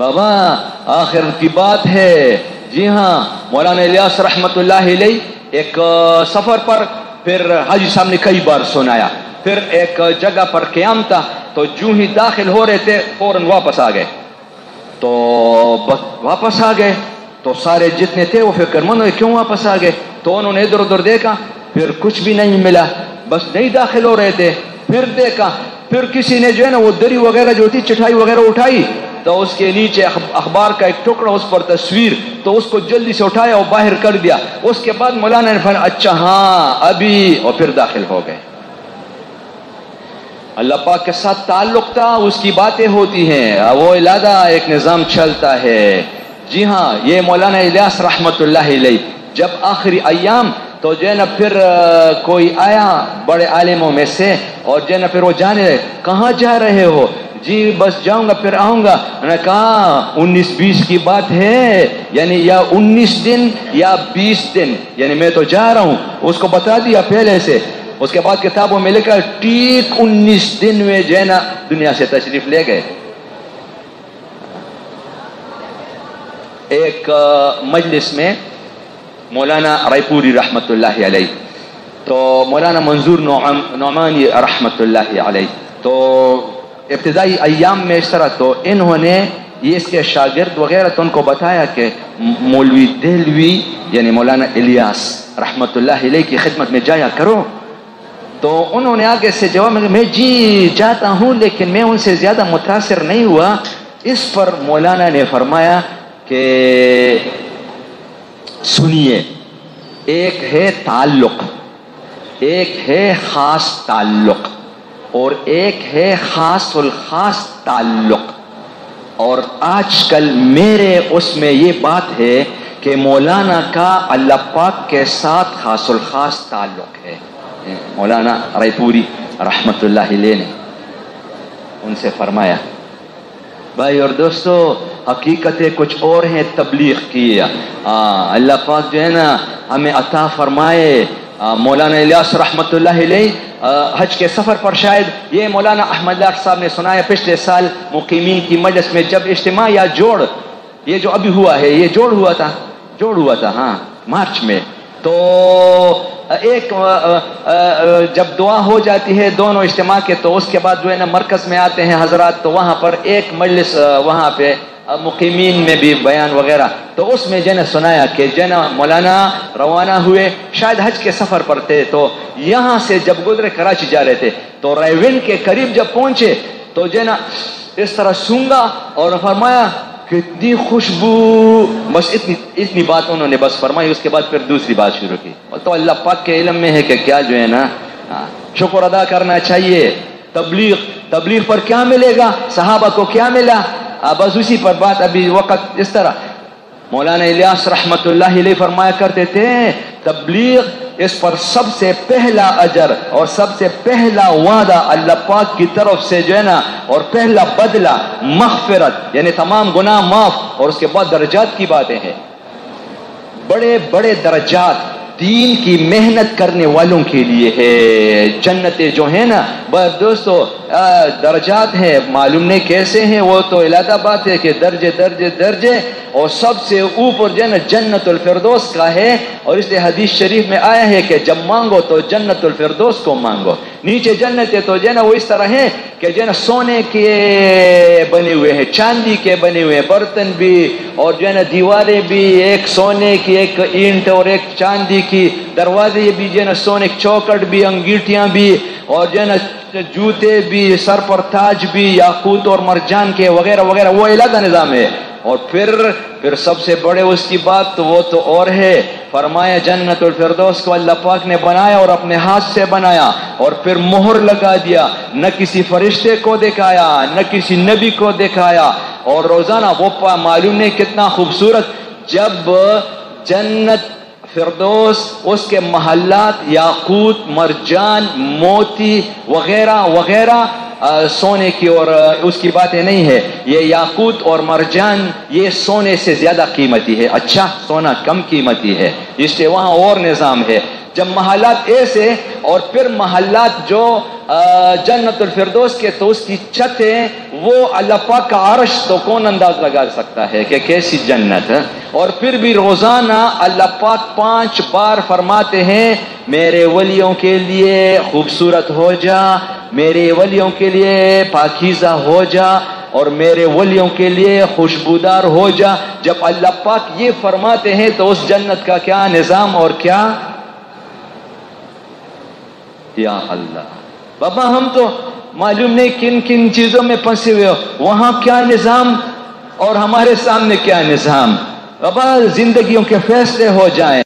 بابا آخر کی بات ہے. جی ہاں، مولانا الیاس رحمت اللہ علیہ ایک سفر پر، پھر حاجی صاحب نے کئی بار سنایا، پھر ایک جگہ پر قیام تھا، تو جو ہی داخل ہو رہے تھے فوراً واپس آ گئے. تو واپس آ گئے تو سارے جتنے تھے وہ فکر مند ہوئے کیوں واپس آ گئے. تو انہوں نے ادھر ادھر دیکھا، پھر کچھ بھی نہیں ملا، بس نہیں داخل ہو رہے تھے. پھر دیکھا، پھر کسی نے جو ہے نا وہ دری وغیرہ جو تھی چٹائی وغیرہ اٹھائی، تو اس کے نیچے اخبار کا ایک ٹکڑا، اس پر تصویر، تو اس کو جلدی سے اٹھایا اور باہر کر دیا. اس کے بعد مولانا نے فرمایا اچھا ہاں ابھی، اور پھر داخل ہو گئے. اللہ پاک کے ساتھ تعلق تھا، اس کی باتیں ہوتی ہیں، وہ علیحدہ ایک نظام چلتا ہے. جی ہاں، یہ مولانا الیاس رحمت اللہ علیہ جب آخری ایام تو جو ہے نا پھر کوئی آیا بڑے عالموں میں سے، اور جو ہے نا پھر وہ جانے لگے. کہاں جا رہے ہو؟ جی بس جاؤں گا پھر آؤں گا. انہوں نے کہا 19-20 کی بات ہے، یعنی یا 19 دن یا 20 دن، یعنی میں تو جا رہا ہوں. اس کو بتا دیا پہلے سے. اس کے بعد کتابوں میں لکھا ٹھیک 19 دن میں جو ہے نا دنیا سے تشریف لے گئے. ایک مجلس میں مولانا رائے پوری رحمت اللہ علیہ، تو مولانا منظور نعمانی رحمت اللہ علیہ، تو ابتدائی ایام میں اس طرح، تو انہوں نے یہ اس کے شاگرد وغیرہ تو ان کو بتایا کہ مولوی دہلوی یعنی مولانا الیاس رحمت اللہ علیہ کی خدمت میں جایا کرو. تو انہوں نے آگے سے جواب میں جی جاتا ہوں، لیکن میں ان سے زیادہ متاثر نہیں ہوا. اس پر مولانا نے فرمایا کہ سنیے، ایک ہے تعلق، ایک ہے خاص تعلق، اور ایک ہے خاص الخاص تعلق. اور آج کل میرے اس میں یہ بات ہے کہ مولانا کا اللہ پاک کے ساتھ خاص الخاص تعلق ہے. مولانا رائے پوری رحمت اللہ علیہ نے ان سے فرمایا بھائی اور دوستو، حقیقتیں کچھ اور ہیں تبلیغ کی. اللہ پاک جو ہے نا ہمیں عطا فرمائے. مولانا الیاس رحمت اللہ علیہ حج کے سفر پر، شاید یہ مولانا احمد لاٹ صاحب نے سنایا پچھلے سال مقیمین کی مجلس میں جب اجتماع یا جوڑ، یہ جو ابھی ہوا ہے یہ جوڑ ہوا تھا ہاں مارچ میں. تو ایک جب دعا ہو جاتی ہے دونوں اجتماع کے، تو اس کے بعد جو ہے نا مرکز میں آتے ہیں حضرات، تو وہاں پر ایک مجلس وہاں پہ مقیمین میں بھی بیان وغیرہ، تو اس میں جو ہے نا سنایا کہ جو ہے نا مولانا روانہ ہوئے، شاید حج کے سفر پر تھے، تو یہاں سے جب گزرے کراچی جا رہے تھے، تو رائے کے قریب جب پہنچے تو جو ہے نا اس طرح سونگا اور فرمایا کتنی خوشبو، بس اتنی بات انہوں نے بس فرمائی. اس کے بعد پھر دوسری بات شروع کی. تو اللہ پاک کے علم میں ہے کہ کیا جو ہے نا شکر ادا کرنا چاہیے. تبلیغ پر کیا ملے گا، صحابہ کو کیا ملا، بس اسی پر بات. ابھی وقت اس طرح مولانا الیاس رحمت اللہ علیہ فرمایا کرتے تھے تبلیغ اس پر سب سے پہلا اجر اور سب سے پہلا وعدہ اللہ پاک کی طرف سے جو ہے نا، اور پہلا بدلہ مغفرت، یعنی تمام گناہ معاف، اور اس کے بعد درجات کی باتیں ہیں. بڑے بڑے درجات دین کی محنت کرنے والوں کے لیے ہے. جنتیں جو ہیں نا بس دوستو درجات ہیں، معلوم نہیں کیسے ہیں، وہ تو علیحدہ بات ہے کہ درجے، اور سب سے اوپر جو ہے نا جنت الفردوس کا ہے. اور اس لیے حدیث شریف میں آیا ہے کہ جب مانگو تو جنت الفردوس کو مانگو. نیچے جنتیں تو جو ہے نا وہ اس طرح ہیں کہ جو ہے نا سونے کے بنے ہوئے ہیں، چاندی کے بنے ہوئے ہیں، برتن بھی، اور جو ہے نا دیواریں بھی، ایک سونے کی، ایک اینٹ اور ایک چاندی کی، دروازے بھی جو ہے نا سونے کی، چوکٹ بھی، انگیٹیاں بھی، اور جو ہے نا جوتے بھی، سر پر تاج بھی یاقوت اور مرجان کے وغیرہ وغیرہ، وہ علیحدہ نظام ہے. اور پھر سب سے بڑے اس کی بات تو وہ تو اور ہے. فرمایا جنت الفردوس کو اللہ پاک نے بنایا اور اپنے ہاتھ سے بنایا، اور پھر مہر لگا دیا، نہ کسی فرشتے کو دکھایا نہ کسی نبی کو دکھایا. اور روزانہ وہ معلوم نہیں کتنا خوبصورت، جب جنت فردوس اس کے محلات یاقوت مرجان موتی وغیرہ وغیرہ، سونے کی اور اس کی باتیں نہیں ہے، یہ یاقوت اور مرجان یہ سونے سے زیادہ قیمتی ہے. اچھا سونا کم قیمتی ہے، اس لیے وہاں اور نظام ہے. جب محلات ایسے اور پھر محلات جو جنت الفردوس کے تو اس کی چھتیں وہ اللہ پاک کا عرش تو کون انداز لگا سکتا ہے کہ کیسی جنت ہے. اور پھر بھی روزانہ اللہ پاک 5 بار فرماتے ہیں میرے ولیوں کے لیے خوبصورت ہو جا، میرے ولیوں کے لیے پاکیزہ ہو جا، اور میرے ولیوں کے لیے خوشبودار ہو جا. جب اللہ پاک یہ فرماتے ہیں تو اس جنت کا کیا نظام اور کیا. یا اللہ بابا ہم تو معلوم نہیں کن کن چیزوں میں پھنسے ہوئے ہو، وہاں کیا نظام اور ہمارے سامنے کیا نظام. بابا زندگیوں کے فیصلے ہو جائیں.